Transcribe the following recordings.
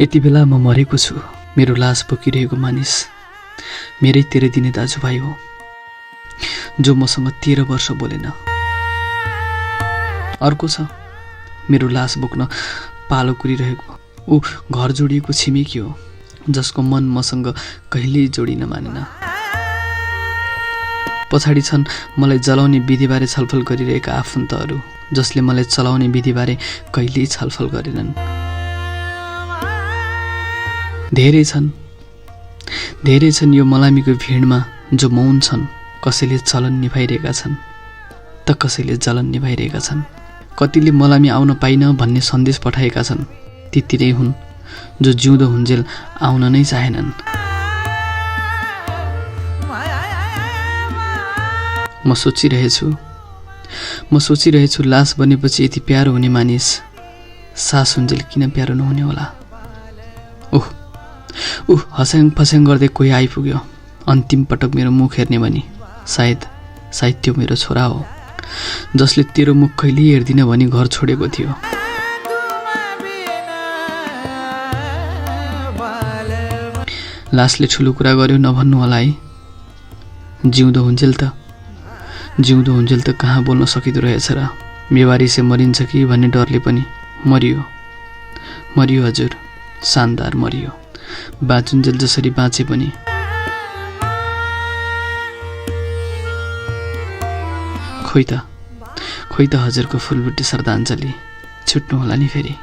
यति बेला म मरेको छु, मेरो लास बोकिरहेको मानिस मेरै 13 दिने दाजुभाइ हो, जो मसँग 13 वर्ष बोलेन। अर्को छ मेरो लास बोक्न पालो कुरिरहेको, ऊ घर जोडिएको छिमेकी हो, जसको मन मसँग कहिल्यै जोडिन मानेन। पछाडि छन् मलाई जलाउने विधिबारे छलफल गरिरहेका आफन्तहरू, जसले मलाई चलाउने विधिबारे कहिल्यै छलफल गरेनन्। धेरै छन् यो मलामीको भिडमा जो मौन छन्। कसैले चलन निभाइरहेका छन् त कसैले जलन निभाइरहेका छन्। कतिले मलामी आउन पाइन भन्ने सन्देश पठाएका छन्। ती तिरै हुन् जो जिउँदो हुन्जेल आउन नै चाहेनन्। म सोचिरहेछु लास बनेपछि यति प्यारो हुने मानिस सास हुन्जेल किन प्यारो नहुने होला। हस्याङ फस्याङ गर्दै कोही आइपुग्यो। अन्तिम पटक मेरो मुख हेर्ने भनी सायद त्यो मेरो छोरा हो, जसले तेरो मुख कहिल्यै हेर्दिन भनी घर छोडेको थियो। लासले ठुलो कुरा गर्यो नभन्नु होला है। जिउँदो हुन्जेल त कहाँ बोल्न सकिँदो रहेछ र। बेवारिसे मरिन्छ कि भन्ने डरले पनि मरियो हजुर, शानदार मरियो। बाँचुन्जेल जसरी बाँचे पनि। खोइ त हजुरको फुलबुट्टी श्रद्धाञ्जली छुट्नु होला नि फेरि।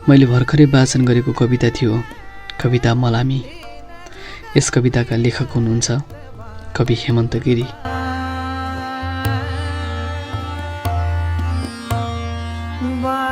मैले भर्खरै वाचन गरेको कविता थियो, कविता मलामी। यस कविताका लेखक हुनुहुन्छ कवि हेमन्त गिरी। Bye.